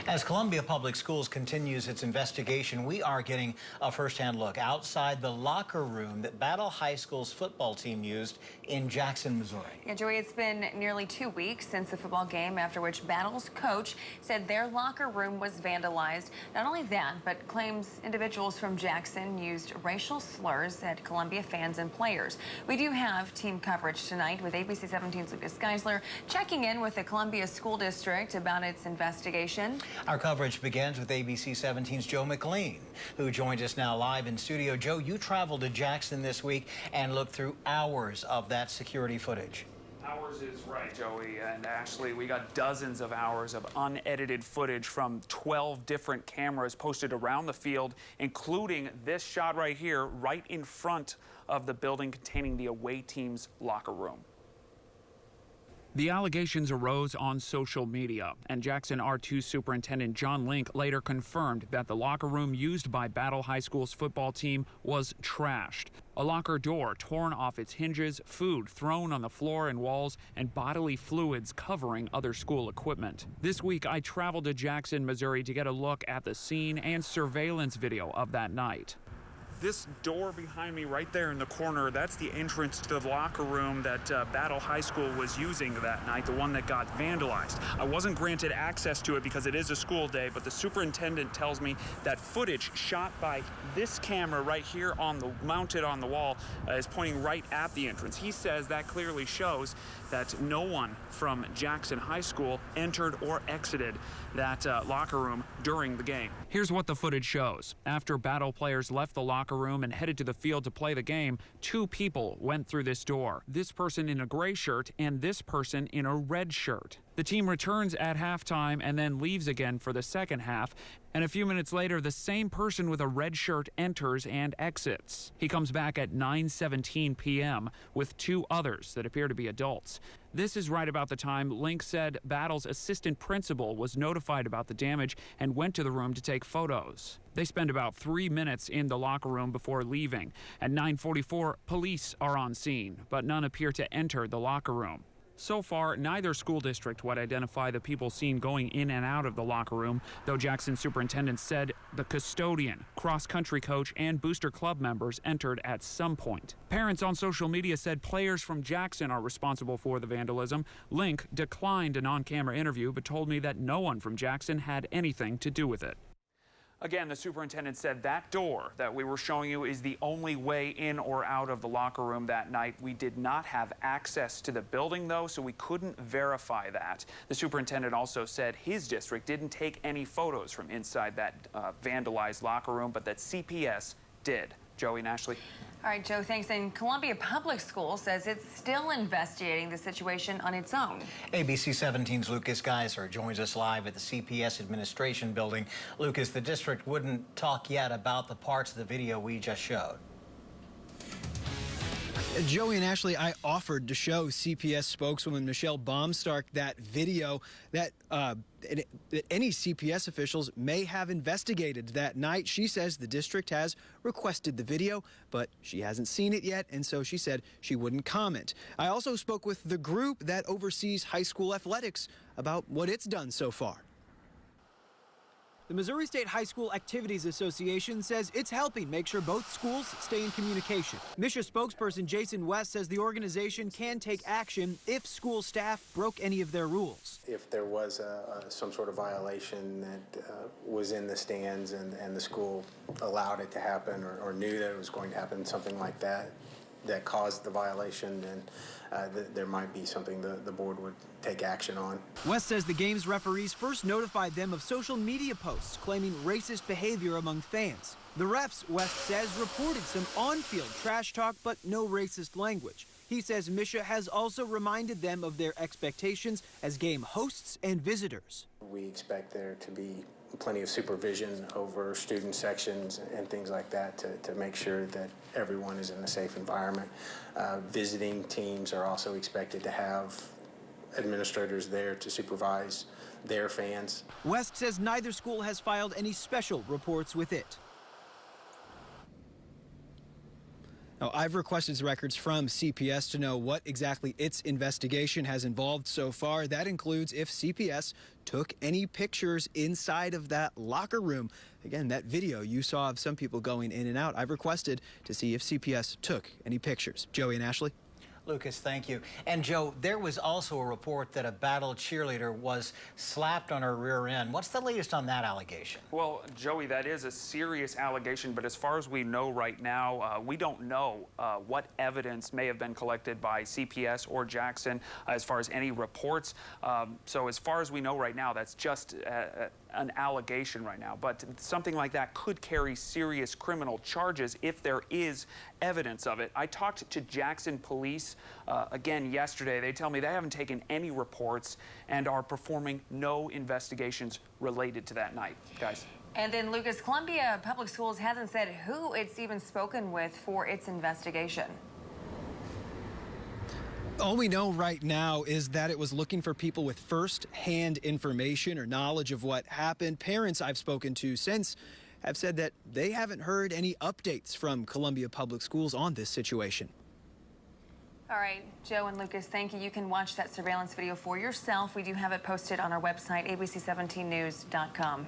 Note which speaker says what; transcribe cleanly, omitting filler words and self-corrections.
Speaker 1: As Columbia Public Schools continues its investigation, we are getting a first-hand look outside the locker room that Battle High School's football team used in Jackson, Missouri.
Speaker 2: Yeah, Joey, it's been nearly 2 weeks since the football game after which Battle's coach said their locker room was vandalized. Not only that, but claims individuals from Jackson used racial slurs at Columbia fans and players. We do have team coverage tonight with ABC 17's Lucas Geisler checking in with the Columbia School District about its investigation.
Speaker 1: Our coverage begins with ABC 17's Joe McLean, who joins us now live in studio. Joe, you traveled to Jackson this week and looked through hours of that security footage.
Speaker 3: Hours is right, Joey, and actually we got dozens of hours of unedited footage from 12 different cameras posted around the field, including this shot right here, right in front of the building containing the away team's locker room.
Speaker 4: The allegations arose on social media, and Jackson R2 Superintendent John Link later confirmed that the locker room used by Battle High School's football team was trashed. A locker door torn off its hinges, food thrown on the floor and walls, and bodily fluids covering other school equipment. This week, I traveled to Jackson, Missouri to get a look at the scene and surveillance video of that night.
Speaker 3: This door behind me right there in the corner, that's the entrance to the locker room that Battle High School was using that night, the one that got vandalized. I wasn't granted access to it because it is a school day, but the superintendent tells me that footage shot by this camera right here mounted on the wall is pointing right at the entrance. He says that clearly shows that no one from Jackson High School entered or exited that locker room during the game.
Speaker 4: Here's what the footage shows. After Battle players left the locker room and headed to the field to play the game, 2 people went through this door. This person in a gray shirt and this person in a red shirt. The team returns at halftime and then leaves again for the second half. And a few minutes later, the same person with a red shirt enters and exits. He comes back at 9:17 p.m. with 2 others that appear to be adults. This is right about the time Link said Battle's assistant principal was notified about the damage and went to the room to take photos. They spend about 3 minutes in the locker room before leaving. At 9:44, police are on scene, but none appear to enter the locker room. So far, neither school district would identify the people seen going in and out of the locker room, though Jackson superintendent said the custodian, cross-country coach, and booster club members entered at some point. Parents on social media said players from Jackson are responsible for the vandalism. Link declined an on-camera interview, but told me that no one from Jackson had anything to do with it.
Speaker 3: Again, the superintendent said that door that we were showing you is the only way in or out of the locker room that night. We did not have access to the building, though, so we couldn't verify that. The superintendent also said his district didn't take any photos from inside that vandalized locker room, but that CPS did. Joey and Ashley.
Speaker 2: All right, Joe, thanks. And Columbia Public School says it's still investigating the situation on its own.
Speaker 1: ABC 17's Lucas Geisler joins us live at the CPS administration building. Lucas, the district wouldn't talk yet about the parts of the video we just showed.
Speaker 5: Joey and Ashley, I offered to show CPS spokeswoman Michelle Baumstark that video that any CPS officials may have investigated that night. She says the district has requested the video, but she hasn't seen it yet, and so she said she wouldn't comment. I also spoke with the group that oversees high school athletics about what it's done so far. The Missouri State High School Activities Association says it's helping make sure both schools stay in communication. MSHSAA spokesperson Jason West says the organization can take action if school staff broke any of their rules.
Speaker 6: If there was some sort of violation that was in the stands and the school allowed it to happen or knew that it was going to happen, something like that caused the violation, then there might be something the board would take action on.
Speaker 5: West says the game's referees first notified them of social media posts claiming racist behavior among fans. The refs, West says, reported some on-field trash talk, but no racist language. He says MSHSAA has also reminded them of their expectations as game hosts and visitors.
Speaker 6: We expect there to be plenty of supervision over student sections and things like that to make sure that everyone is in a safe environment. Visiting teams are also expected to have administrators there to supervise their fans.
Speaker 5: West says neither school has filed any special reports with it. Now, I've requested records from CPS to know what exactly its investigation has involved so far. That includes if CPS took any pictures inside of that locker room. Again, that video you saw of some people going in and out, I've requested to see if CPS took any pictures. Joey and Ashley.
Speaker 1: Lucas, thank you. And Joe, there was also a report that a Battle cheerleader was slapped on her rear end. What's the latest on that allegation?
Speaker 4: Well, Joey, that is a serious allegation, but as far as we know right now, we don't know what evidence may have been collected by CPS or Jackson as far as any reports. So as far as we know right now, that's just an allegation right now, but something like that could carry serious criminal charges if there is evidence of it. I talked to Jackson Police again yesterday. They tell me they haven't taken any reports and are performing no investigations related to that night, guys.
Speaker 2: And then, Lucas, Columbia Public Schools hasn't said who it's even spoken with for its investigation.
Speaker 5: All we know right now is that it was looking for people with first-hand information or knowledge of what happened. Parents I've spoken to since have said that they haven't heard any updates from Columbia Public Schools on this situation.
Speaker 2: All right, Joe and Lucas, thank you. You can watch that surveillance video for yourself. We do have it posted on our website, abc17news.com.